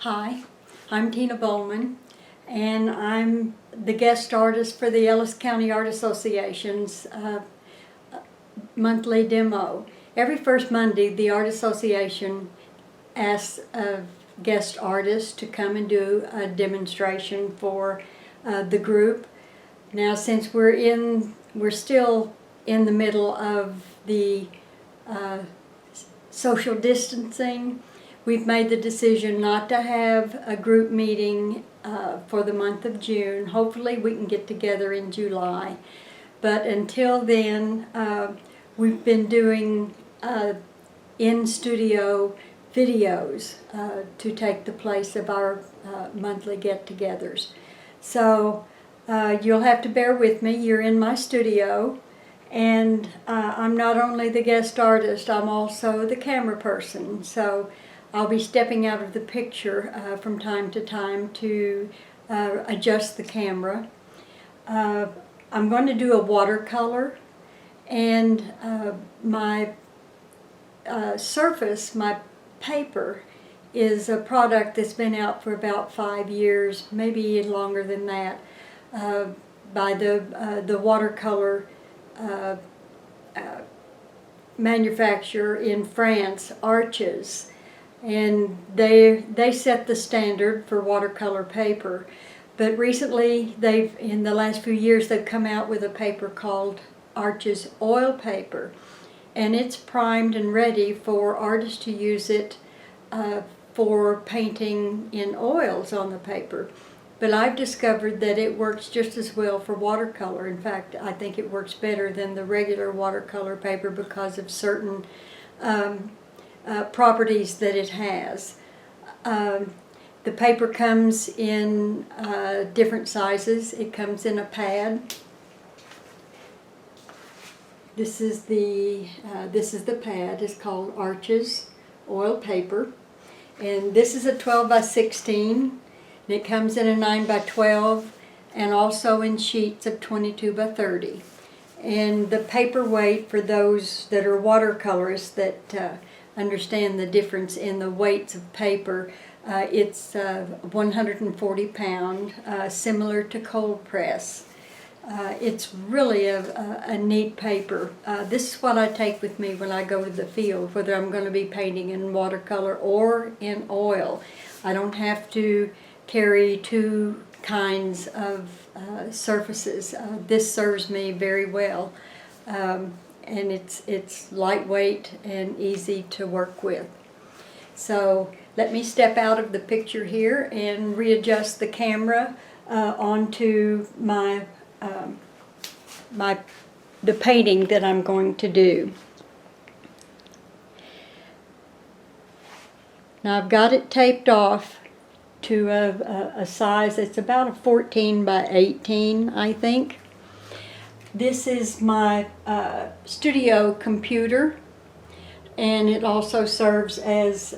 Hi, I'm Tina Bohlman, and I'm the guest artist for the Ellis County Art Association's monthly demo. Every first Monday, the Art Association asks a guest artist to come and do a demonstration for the group. Now, since we're still in the middle of the social distancing, we've made the decision not to have a group meeting for the month of June. Hopefully we can get together in July. But until then, we've been doing in-studio videos to take the place of our monthly get-togethers. So you'll have to bear with me. You're in my studio. And I'm not only the guest artist, I'm also the camera person. So I'll be stepping out of the picture from time to time to adjust the camera. I'm going to do a watercolor, and my surface, my paper, is a product that's been out for about 5 years, maybe longer than that, by the watercolor manufacturer in France, Arches, and they set the standard for watercolor paper. But recently, in the last few years, they've come out with a paper called Arches oil paper, and it's primed and ready for artists to use it for painting in oils on the paper. But I've discovered that it works just as well for watercolor. In fact, I think it works better than the regular watercolor paper because of certain properties that it has. The paper comes in different sizes. It comes in a pad. This is the pad. It's called Arches oil paper, and this is a 12 by 16. And it comes in a 9 by 12 and also in sheets of 22 by 30. And the paper weight, for those that are watercolorists that understand the difference in the weights of paper, it's 140 pound, similar to cold press. It's really a neat paper. This is what I take with me when I go to the field, whether I'm going to be painting in watercolor or in oil. I don't have to carry two kinds of surfaces. This serves me very well, and it's lightweight and easy to work with. So let me step out of the picture here and readjust the camera onto the painting that I'm going to do. Now I've got it taped off to a size that's about a 14 by 18, I think. This is my studio computer, and it also serves as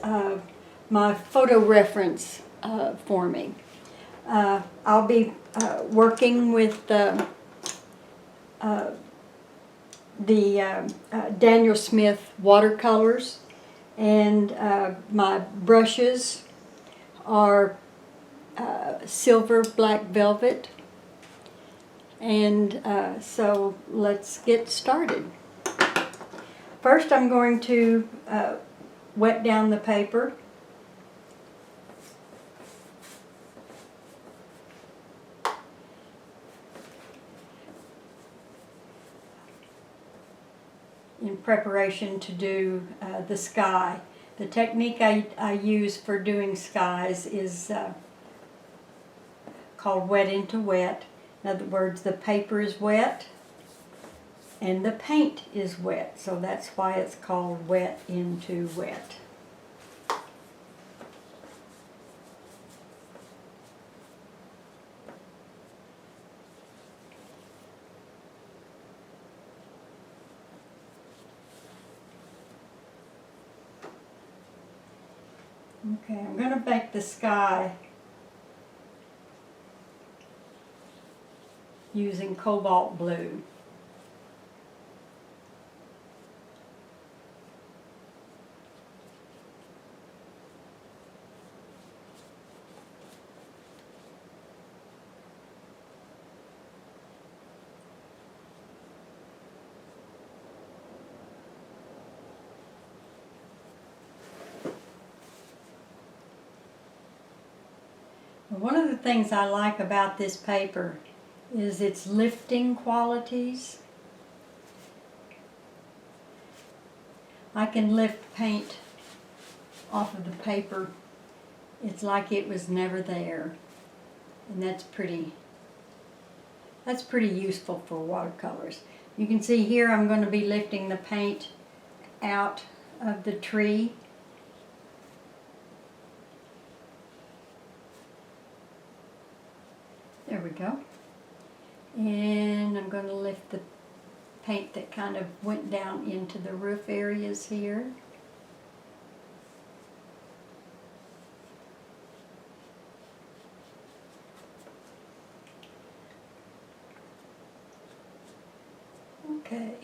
my photo reference for me. I'll be working with the Daniel Smith watercolors, and my brushes are silver black velvet, and so let's get started. First, I'm going to wet down the paper. In preparation to do the sky. The technique I use for doing skies is called wet into wet. In other words, the paper is wet and the paint is wet, so that's why it's called wet into wet. Okay, I'm going to make the sky using cobalt blue. One of the things I like about this paper is its lifting qualities. I can lift paint off of the paper. It's like it was never there. And that's pretty useful for watercolors. You can see here I'm going to be lifting the paint out of the tree. There we go. And I'm going to lift the paint that kind of went down into the roof areas here. Okay.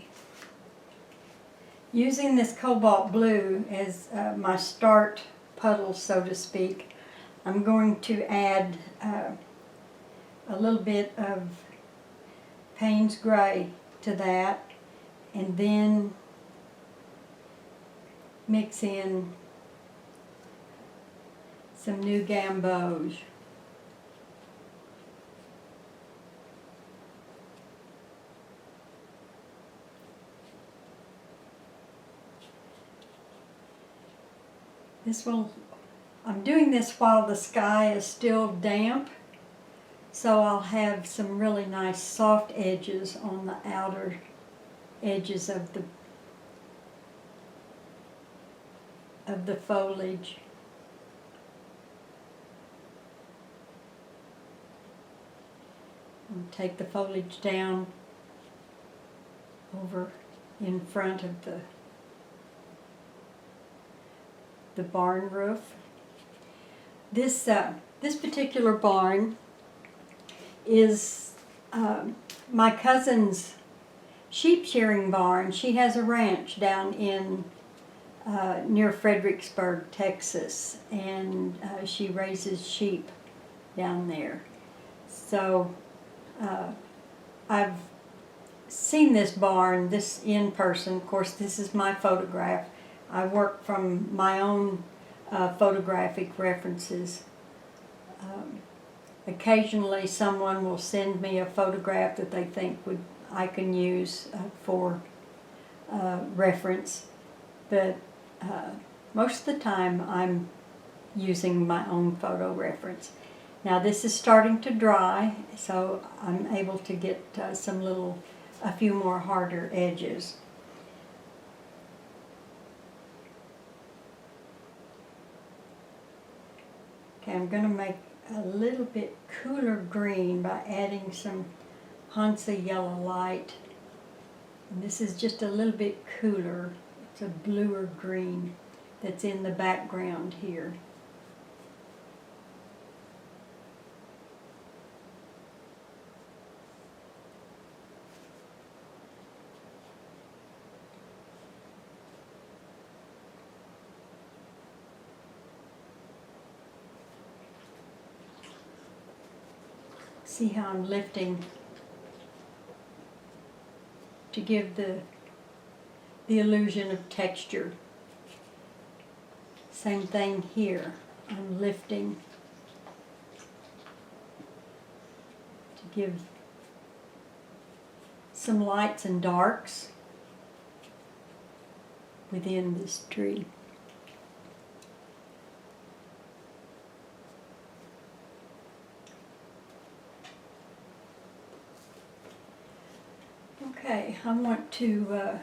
Using this cobalt blue as my start puddle, so to speak, I'm going to add a little bit of Payne's Gray to that, and then mix in some new gamboge. I'm doing this while the sky is still damp, so I'll have some really nice soft edges on the outer edges of the foliage. And take the foliage down over in front of the barn roof. This particular barn is my cousin's sheep shearing barn. She has a ranch down in near Fredericksburg, Texas, and she raises sheep down there. So I've seen this barn, in person. Of course, this is my photograph. I work from my own photographic references. Occasionally someone will send me a photograph that they think I can use for reference, but most of the time I'm using my own photo reference. Now this is starting to dry, so I'm able to get a few more harder edges. Okay, I'm going to make a little bit cooler green by adding some Hansa yellow light. And this is just a little bit cooler. It's a bluer green that's in the background here. See how I'm lifting to give the illusion of texture. Same thing here. I'm lifting to give some lights and darks within this tree. Okay, I want to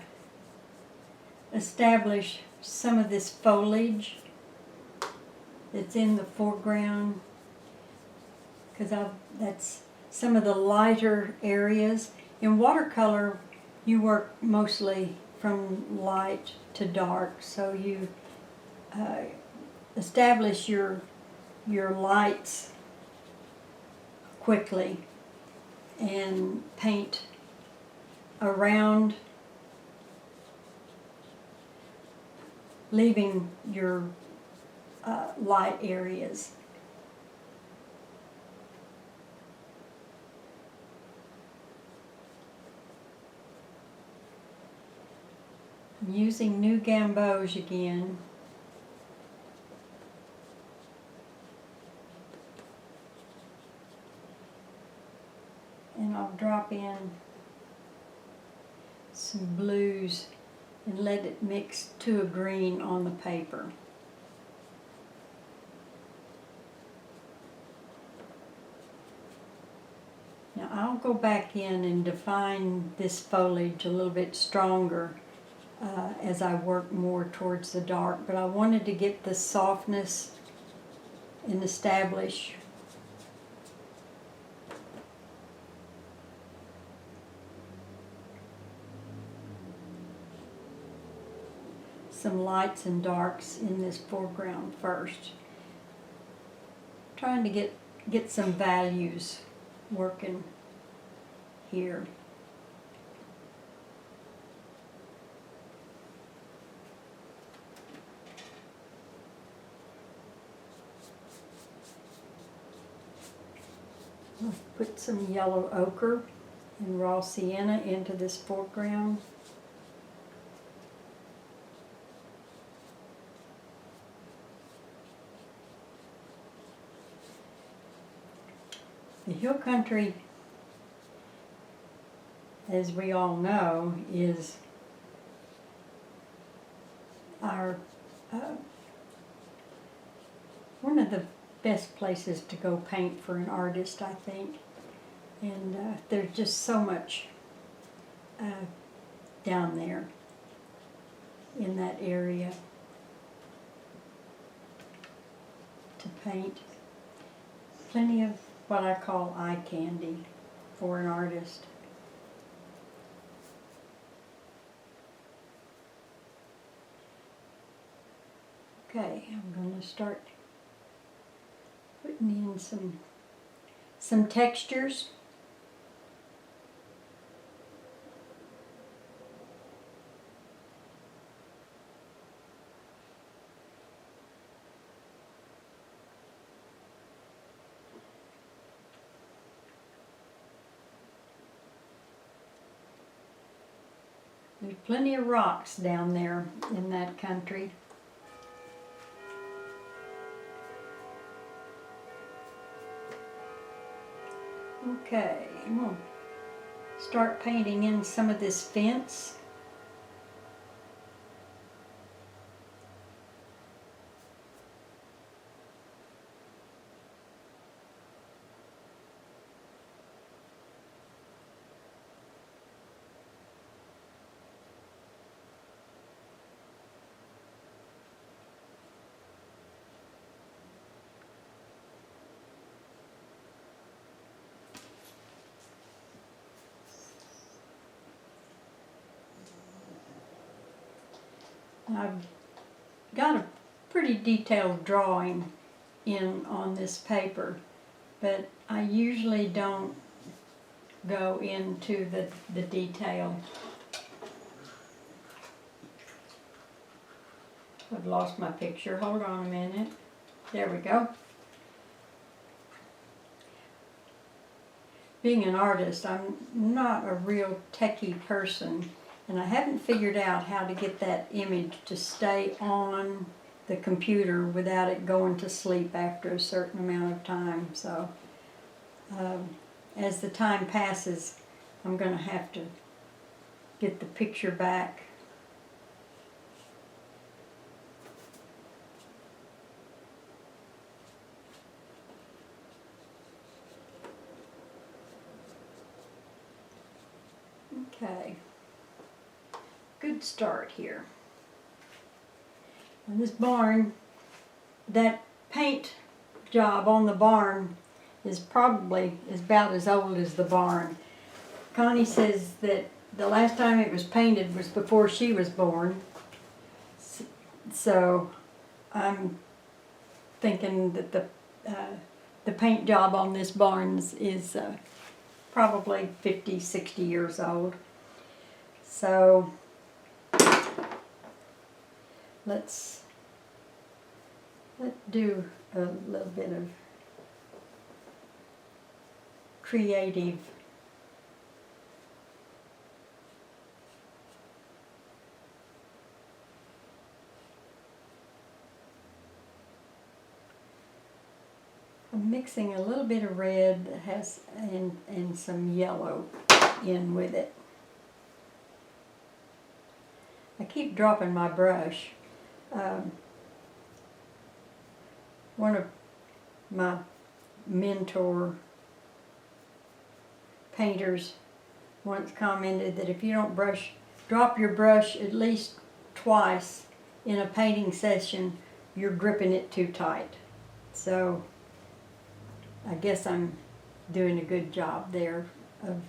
establish some of this foliage that's in the foreground, because that's some of the lighter areas. In watercolor, you work mostly from light to dark, so you establish your lights quickly and paint around, leaving your light areas. I'm using new gamboge again. drop in some blues and let it mix to a green on the paper. Now I'll go back in and define this foliage a little bit stronger as I work more towards the dark, but I wanted to get the softness and establish some lights and darks in this foreground first. Trying to get some values working here. I'll put some yellow ochre and raw sienna into this foreground. The hill country, as we all know, is our one of the best places to go paint for an artist, I think. And there's just so much down there in that area to paint. Plenty of what I call eye candy for an artist. Okay, I'm going to start putting in some textures. There's plenty of rocks down there in that country. Okay, I'm going to start painting in some of this fence. I've got a pretty detailed drawing in on this paper, but I usually don't go into the detail. I've lost my picture. Hold on a minute. There we go. Being an artist, I'm not a real techie person, and I haven't figured out how to get that image to stay on the computer without it going to sleep after a certain amount of time. So as the time passes, I'm going to have to get the picture back. Okay. Good start here. And this barn, that paint job on the barn is probably about as old as the barn. Connie says that the last time it was painted was before she was born. So I'm thinking that the paint job on this barn is probably 50, 60 years old. So let's do a little bit of creative I'm mixing a little bit of red that has and some yellow. in with it. I keep dropping my brush. One of my mentor painters once commented that if you don't drop your brush at least twice in a painting session, you're gripping it too tight. So I guess I'm doing a good job there of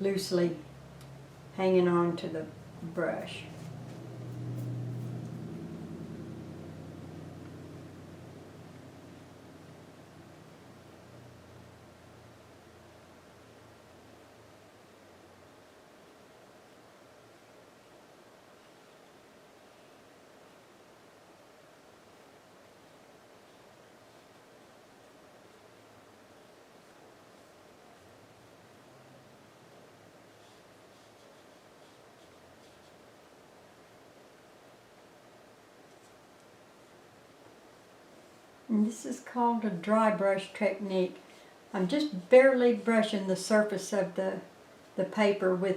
loosely hanging on to the brush. And this is called a dry brush technique. I'm just barely brushing the surface of the paper with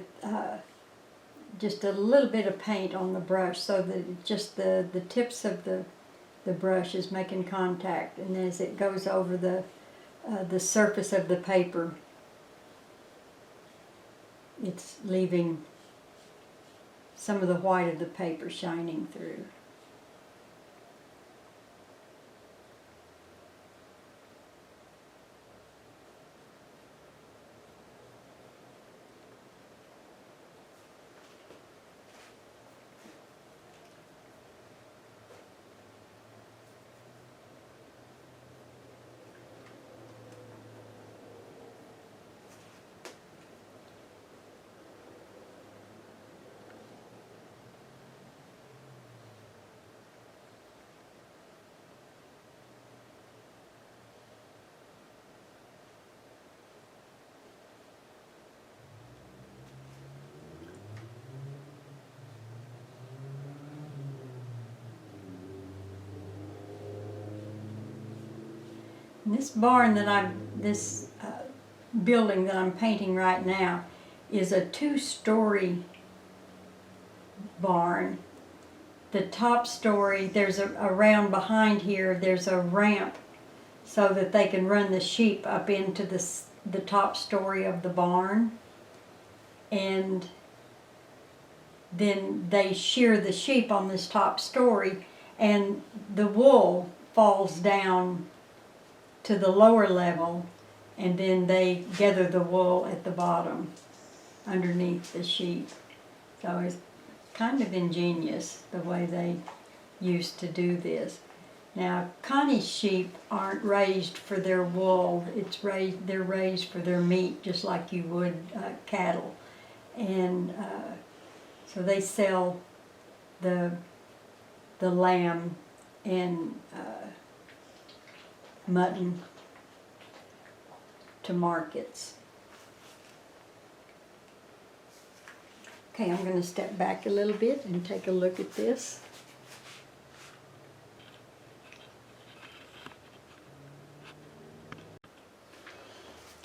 just a little bit of paint on the brush, so that just the tips of the brush is making contact, and as it goes over the surface of the paper, it's leaving some of the white of the paper shining through. And this barn that this building that I'm painting right now is a 2-story barn. The top story, there's around behind here, there's a ramp so that they can run the sheep up into the top story of the barn. And then they shear the sheep on this top story, and the wool falls down to the lower level, and then they gather the wool at the bottom underneath the sheep. So it's kind of ingenious the way they used to do this. Now, Connie's sheep aren't raised for their wool. They're raised for their meat, just like you would cattle. And so they sell the lamb and mutton to markets. Okay, I'm going to step back a little bit and take a look at this.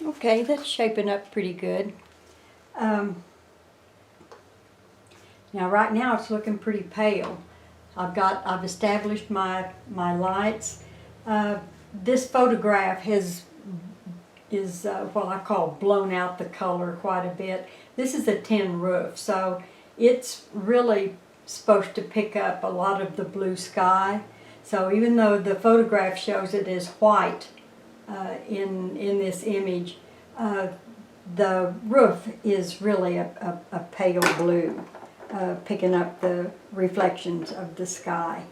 Okay, that's shaping up pretty good. Now right now it's looking pretty pale. I've established my lights. This photograph is what I call blown out the color quite a bit. This is a tin roof, so it's really supposed to pick up a lot of the blue sky. So even though the photograph shows it as white in this image, the roof is really a pale blue, picking up the reflections of the sky.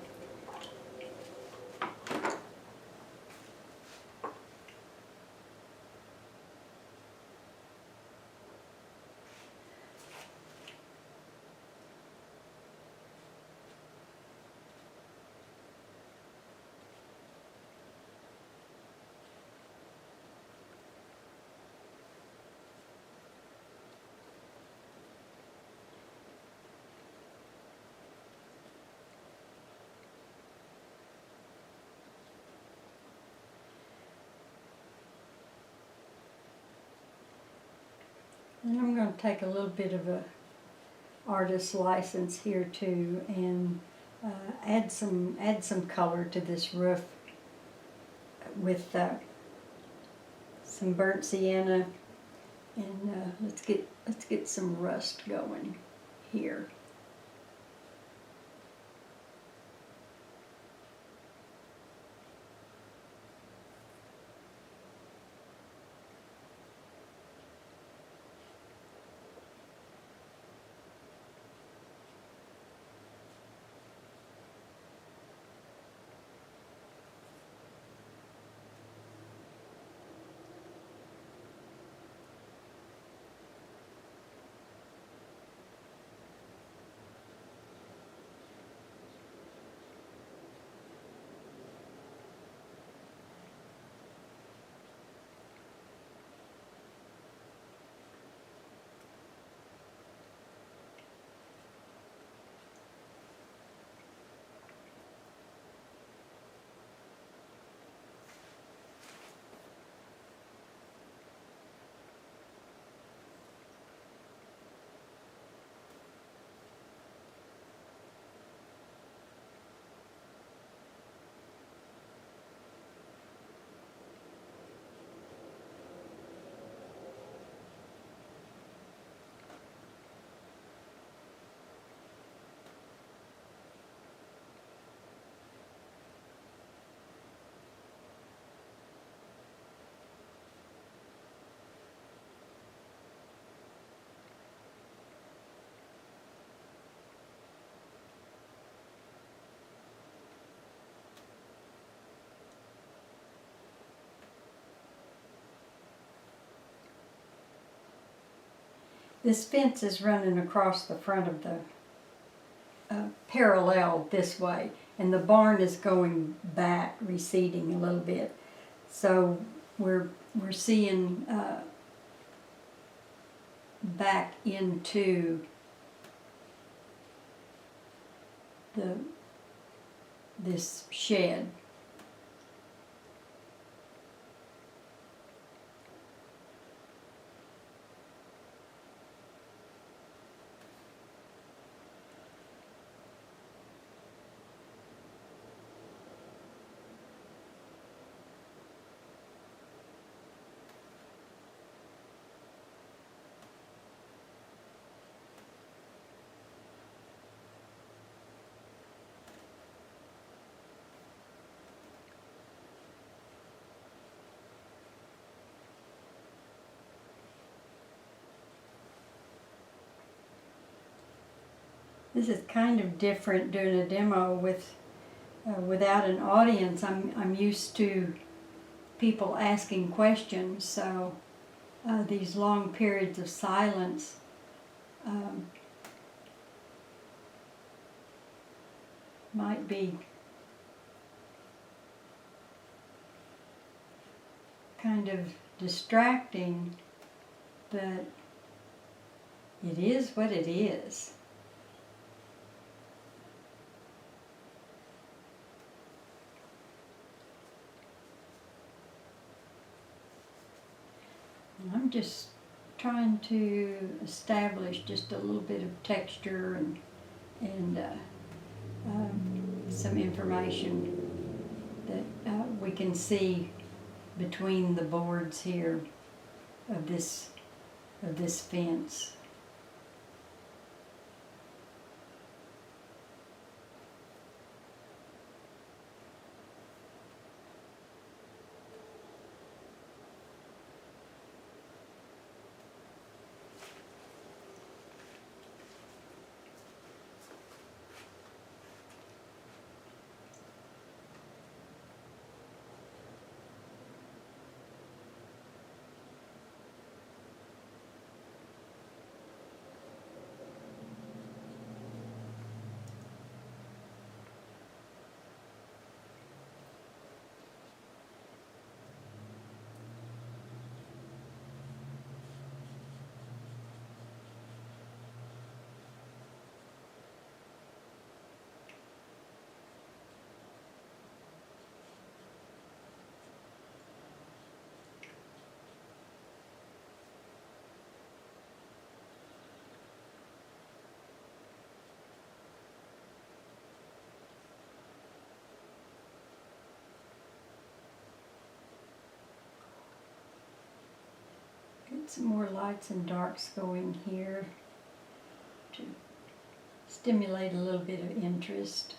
And I'm going to take a little bit of a artist license here too, and add some color to this roof with some burnt sienna, and let's get some rust going here. This fence is running across the front of the parallel this way, and the barn is going back, receding a little bit. So we're seeing back into this shed. This is kind of different doing a demo without an audience. I'm used to people asking questions, so these long periods of silence might be kind of distracting, but it is what it is. I'm just trying to establish just a little bit of texture and some information that we can see between the boards here of this fence. some more lights and darks going here to stimulate a little bit of interest.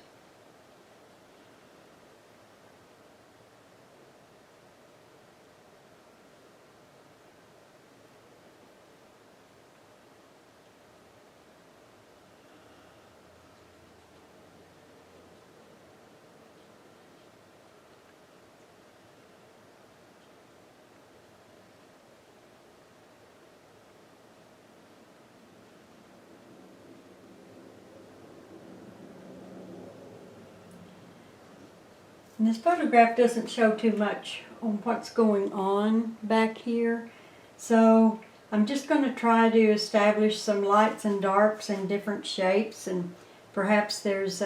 And this photograph doesn't show too much on what's going on back here. So I'm just going to try to establish some lights and darks in different shapes, and perhaps there's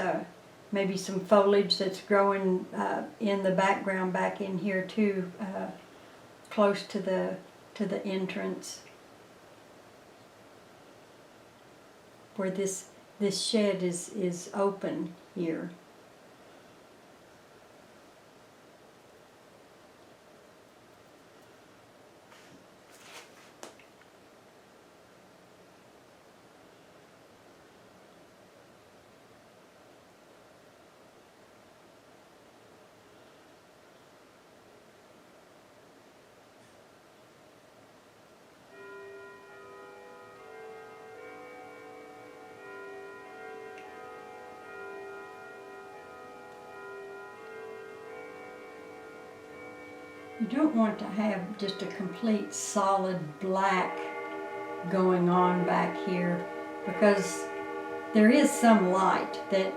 maybe some foliage that's growing in the background back in here too, close to the entrance where this shed is open here. You don't want to have just a complete solid black going on back here, because there is some light that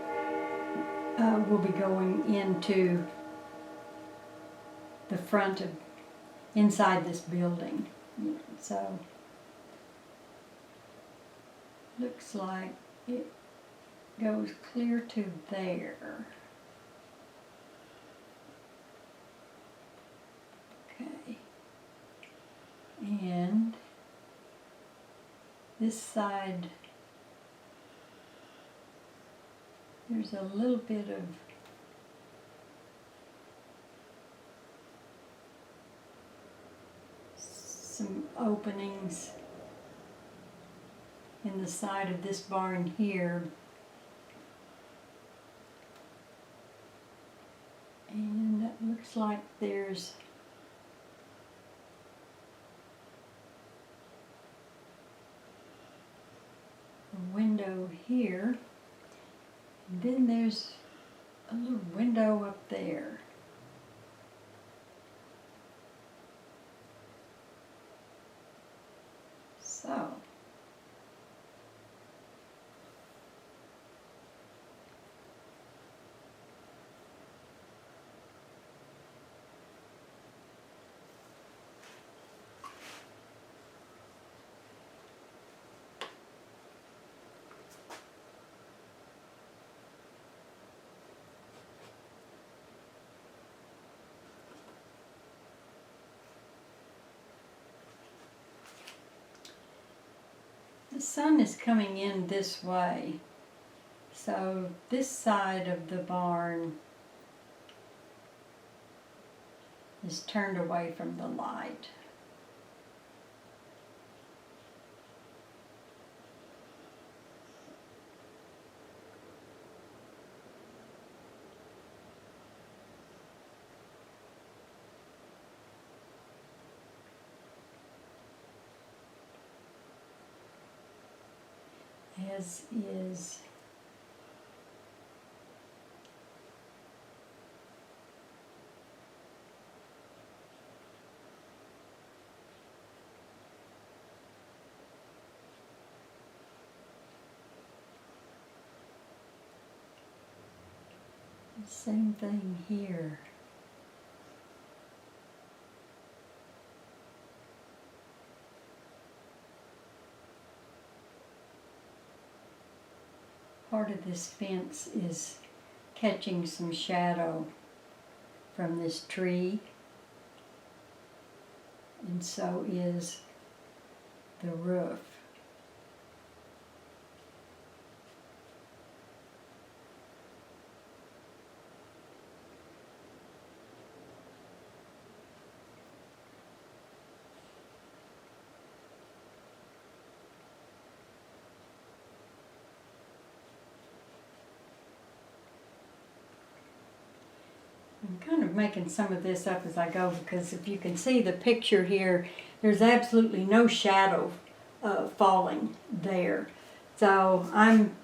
will be going into the front of inside this building. So looks like it goes clear to there. Okay, and this side, there's a little bit of some openings in the side of this barn here. And that looks like there's a window here, and then there's a little window up there. So the sun is coming in this way, so this side of the barn is turned away from the light. As is the same thing here. Part of this fence is catching some shadow from this tree, and so is the roof. I'm kind of making some of this up as I go because if you can see the picture here, there's absolutely no shadow falling there. So I'm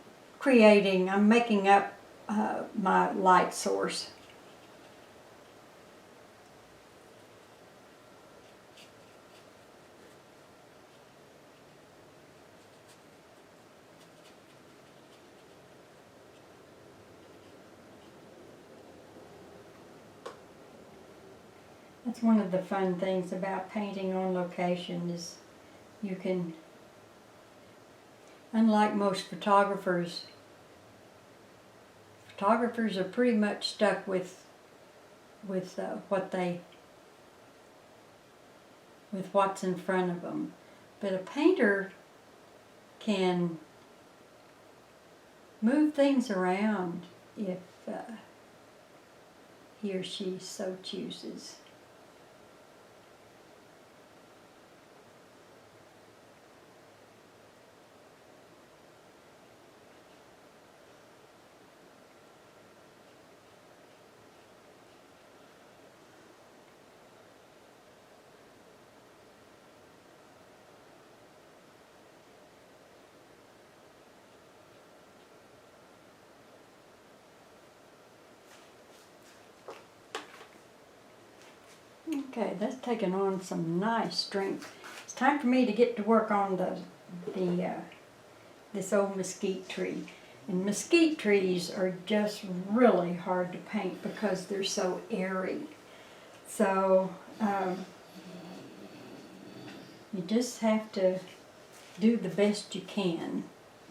making up my light source. That's one of the fun things about painting on location is you can, unlike most photographers are pretty much stuck with what's in front of them. But a painter can move things around if he or she so chooses. Okay, that's taking on some nice strength. It's time for me to get to work on this old mesquite tree. And mesquite trees are just really hard to paint because they're so airy. So you just have to do the best you can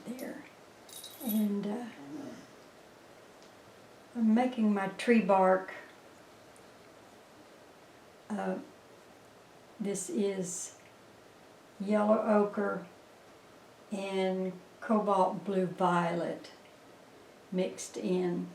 there. And I'm making my tree bark. This is yellow ochre and cobalt blue violet mixed in.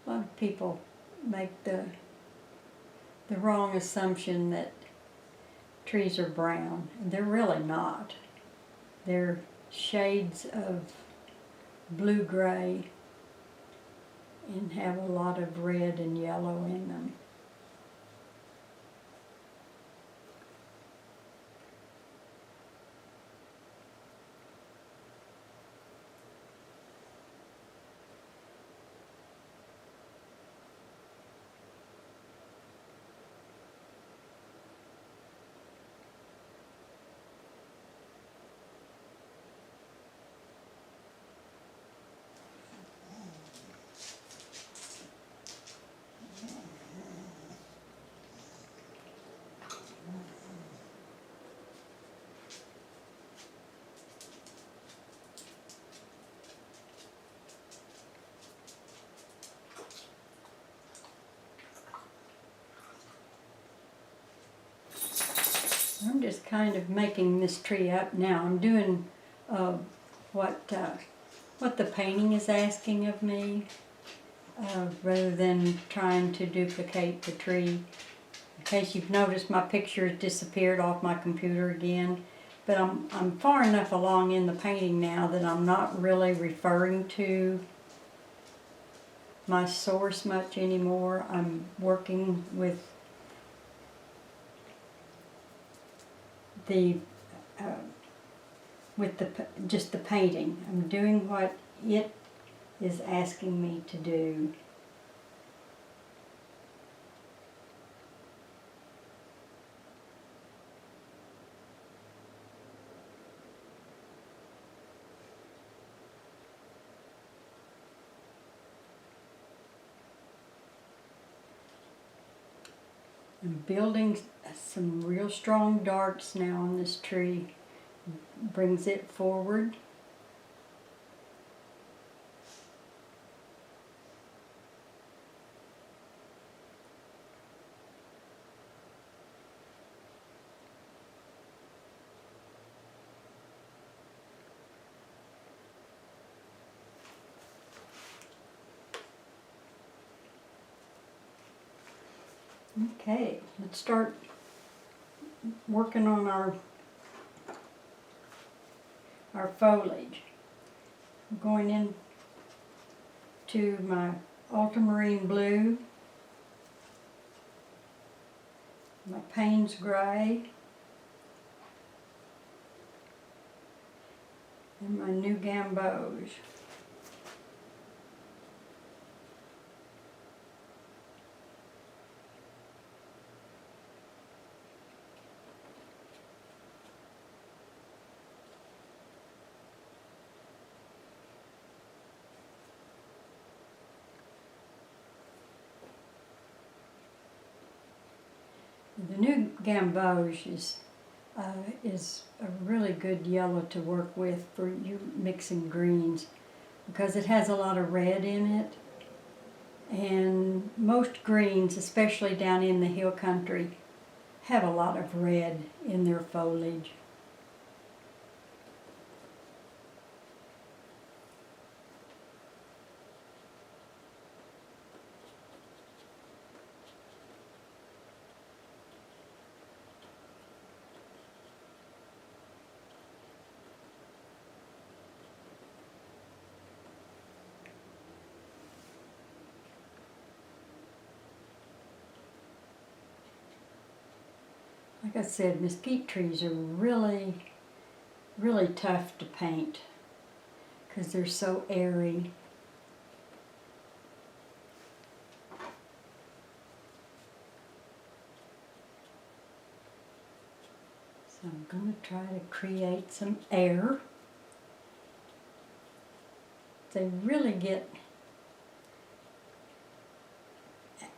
A lot of people make the wrong assumption that trees are brown, and they're really not. They're shades of blue-gray and have a lot of red and yellow in them. I'm just kind of making this tree up now. I'm doing what the painting is asking of me, rather than trying to duplicate the tree. In case you've noticed, my picture has disappeared off my computer again. But I'm far enough along in the painting now that I'm not really referring to my source much anymore. I'm working with just the painting. I'm doing what it is asking me to do. I'm building some real strong darks now on this tree. Brings it forward. Okay, let's start working on our foliage. I'm going in to my ultramarine blue, my Payne's gray, and my new gamboge. The new gamboge is a really good yellow to work with for you mixing greens, because it has a lot of red in it, and most greens, especially down in the hill country, have a lot of red in their foliage. Like I said, mesquite trees are really, really tough to paint because they're so airy. So I'm going to try to create some air. They really get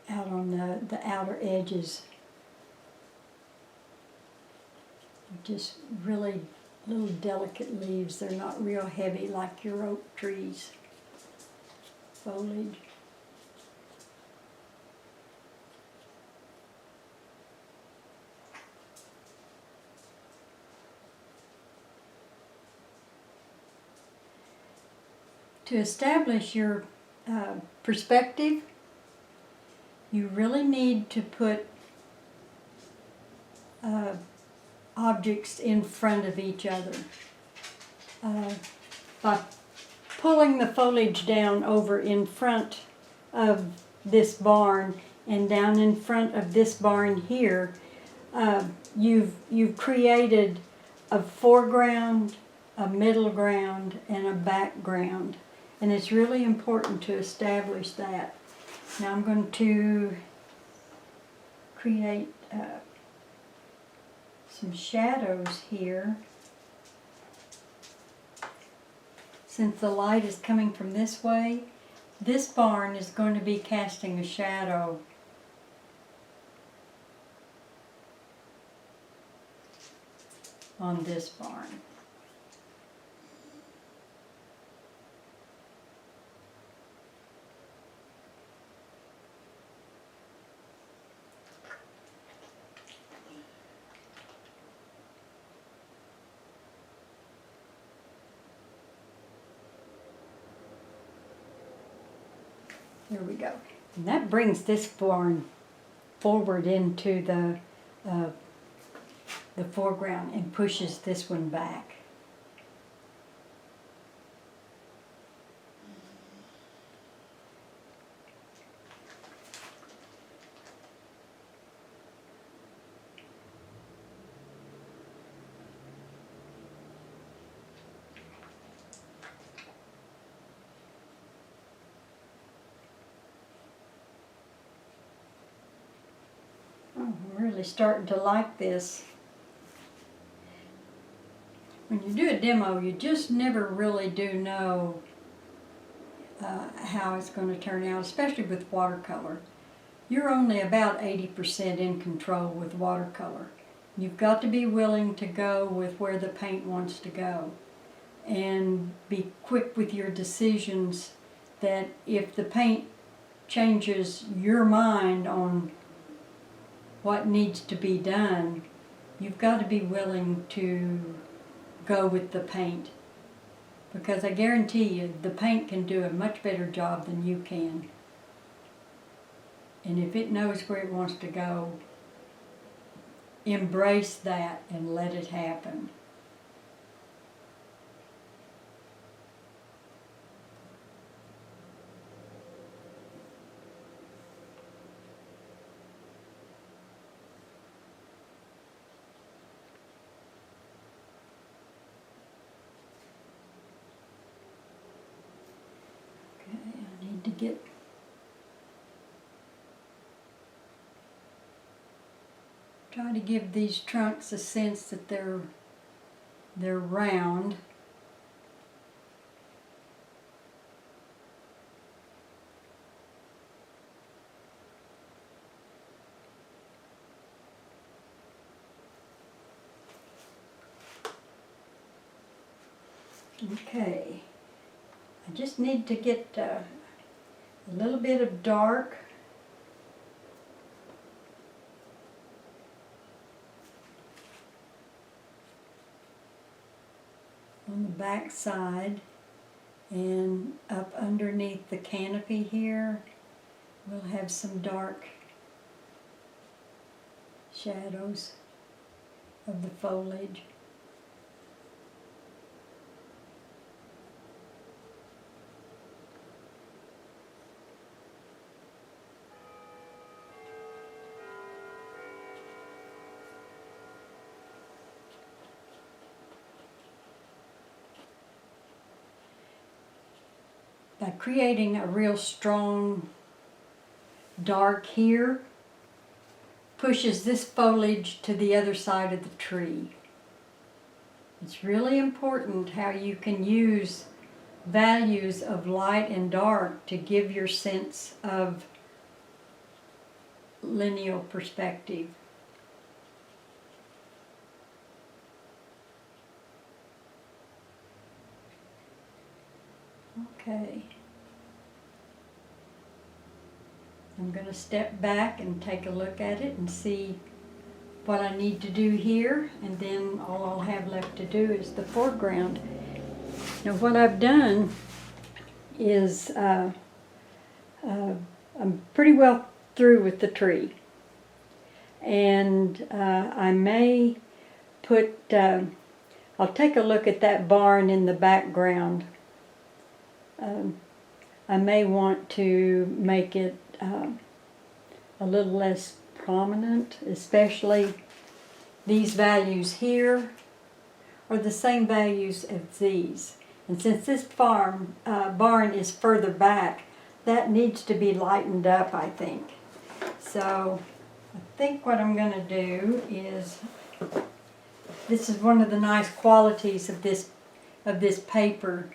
out on the outer edges. Just really little delicate leaves. They're not real heavy like your oak trees' foliage. To establish your perspective, you really need to put objects in front of each other. By pulling the foliage down over in front of this barn and down in front of this barn here, you've created a foreground, a middle ground, and a background. And it's really important to establish that. Now I'm going to create some shadows here. Since the light is coming from this way, this barn is going to be casting a shadow on this barn. There we go. And that brings this barn forward into the foreground and pushes this one back. I'm really starting to like this. When you do a demo, you just never really do know how it's going to turn out, especially with watercolor. You're only about 80% in control with watercolor. You've got to be willing to go with where the paint wants to go, and be quick with your decisions, that if the paint changes your mind on what needs to be done, you've got to be willing to go with the paint, because I guarantee you the paint can do a much better job than you can. And if it knows where it wants to go, embrace that and let it happen. Okay, I need to try to give these trunks a sense that they're round. Okay, I just need to get a little bit of dark on the back side, and up underneath the canopy here we'll have some dark shadows of the foliage. By creating a real strong dark here, pushes this foliage to the other side of the tree. It's really important how you can use values of light and dark to give your sense of lineal perspective. Okay. I'm going to step back and take a look at it and see what I need to do here, and then all I'll have left to do is the foreground. Now what I've done is I'm pretty well through with the tree, and I may put, I'll take a look at that barn in the background. I may want to make it a little less prominent, especially these values here are the same values as these. And since this barn is further back, that needs to be lightened up, I think. So I think what I'm going to do is, this is one of the nice qualities of this paper,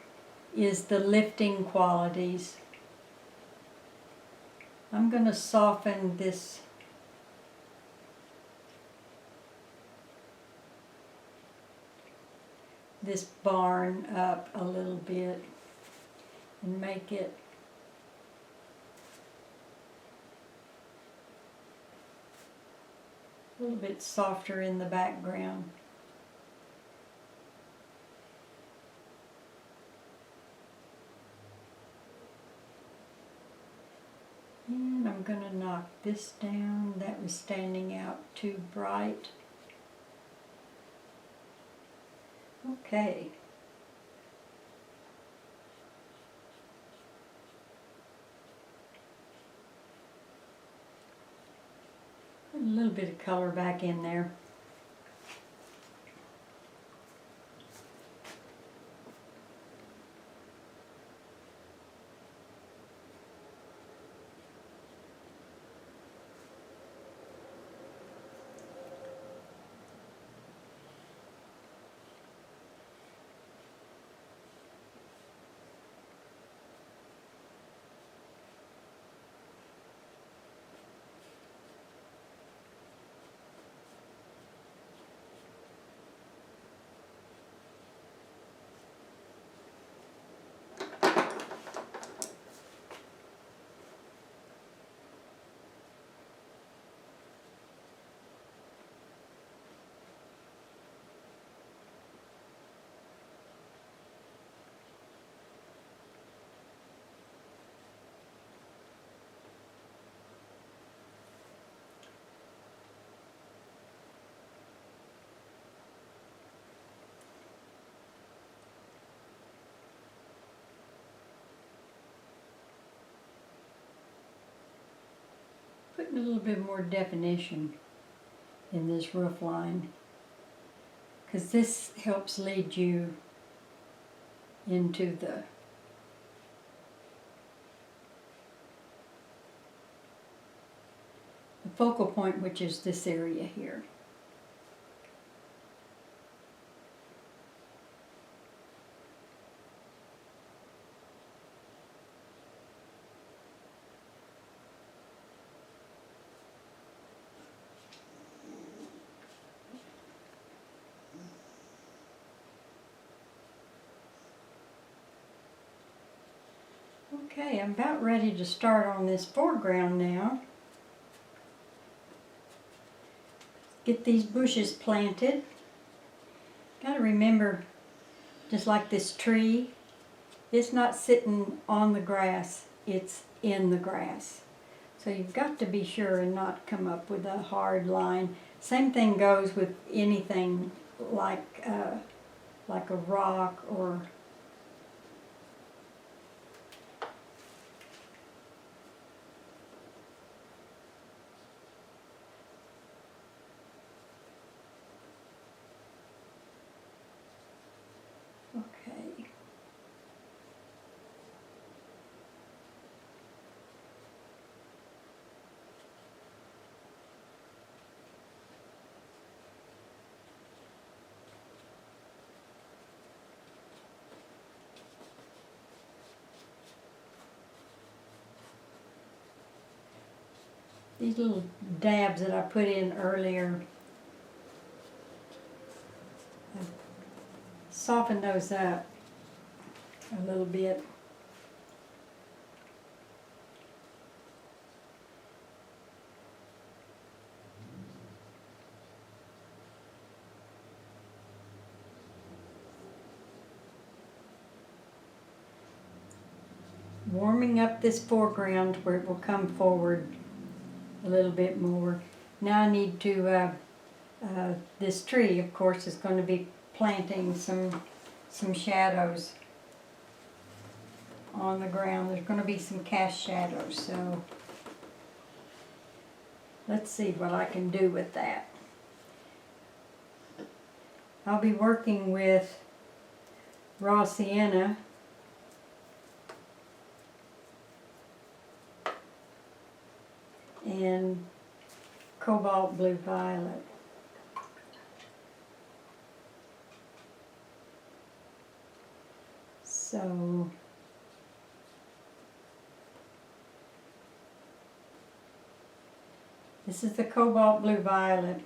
is the lifting qualities. I'm going to soften this barn up a little bit and make it a little bit softer in the background. And I'm going to knock this down. That was standing out too bright. Okay. Put a little bit of color back in there. putting a little bit more definition in this roof line, because this helps lead you into the focal point, which is this area here. Okay, I'm about ready to start on this foreground now. Get these bushes planted. Got to remember, just like this tree, it's not sitting on the grass, it's in the grass. So you've got to be sure and not come up with a hard line. Same thing goes with anything like a rock or okay. These little dabs that I put in earlier, soften those up a little bit. Warming up this foreground where it will come forward a little bit more. Now I need to, this tree of course is going to be planting some shadows on the ground. There's going to be some cast shadows, so let's see what I can do with that. I'll be working with raw sienna and cobalt blue violet. So this is the cobalt blue violet.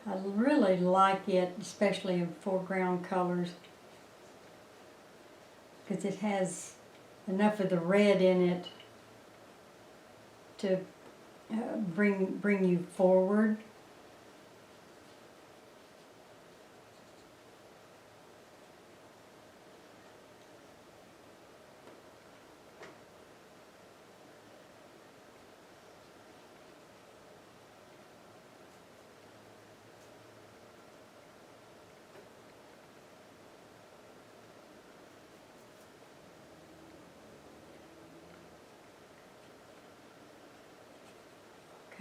I really like it, especially in foreground colors, because it has enough of the red in it to bring you forward.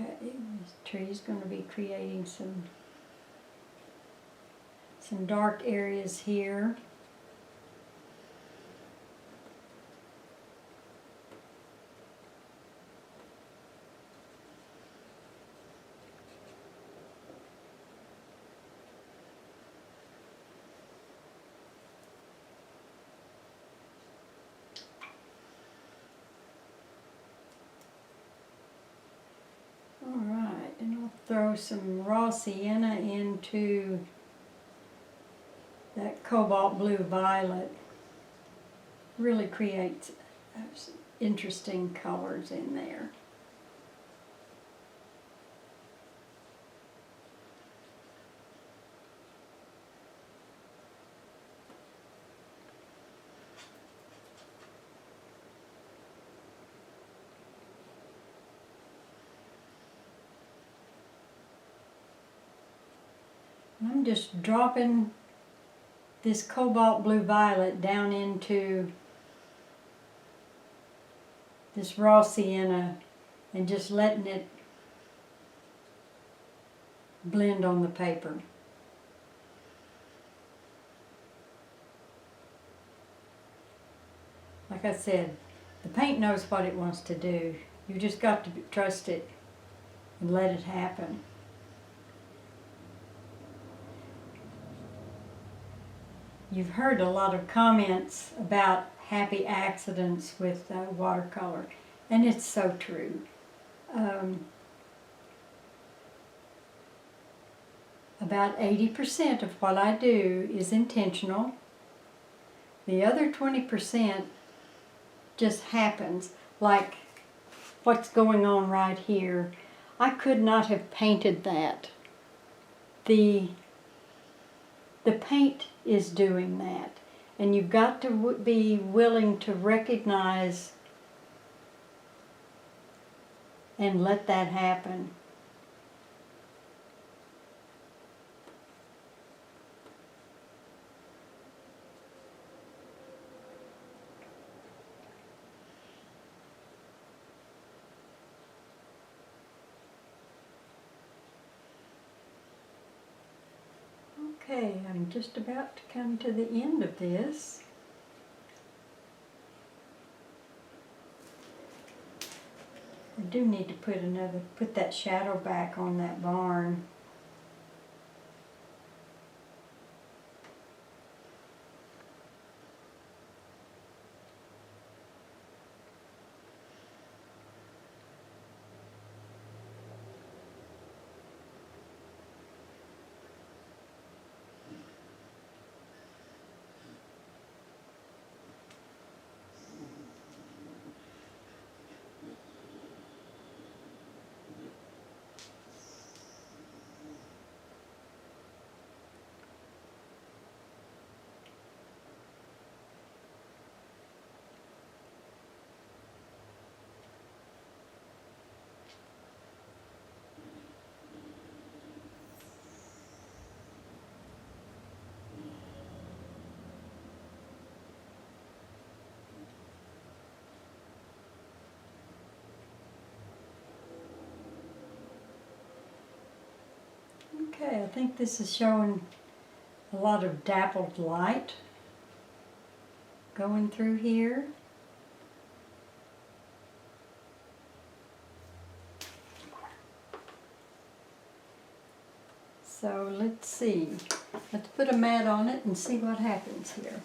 Okay, this tree's going to be creating some dark areas here. Alright, and I'll throw some raw sienna into that cobalt blue violet. Really creates some interesting colors in there. I'm just dropping this cobalt blue violet down into this raw sienna and just letting it blend on the paper. Like I said, the paint knows what it wants to do. You just got to trust it and let it happen. You've heard a lot of comments about happy accidents with watercolor, and it's so true. About 80% of what I do is intentional. The other 20% just happens, like what's going on right here. I could not have painted that. The paint is doing that, and you've got to be willing to recognize and let that happen. Okay, I'm just about to come to the end of this. I do need to put that shadow back on that barn. Okay, I think this is showing a lot of dappled light going through here. So let's see. Let's put a mat on it and see what happens here.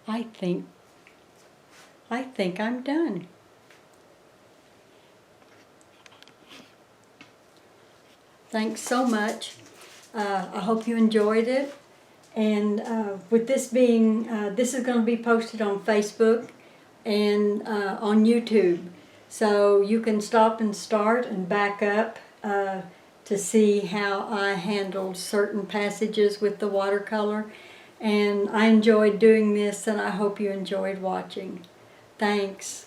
I think I'm done. Thanks so much. I hope you enjoyed it. And with this being, this is going to be posted on Facebook and on YouTube. So you can stop and start and back up to see how I handled certain passages with the watercolor. And I enjoyed doing this, and I hope you enjoyed watching. Thanks.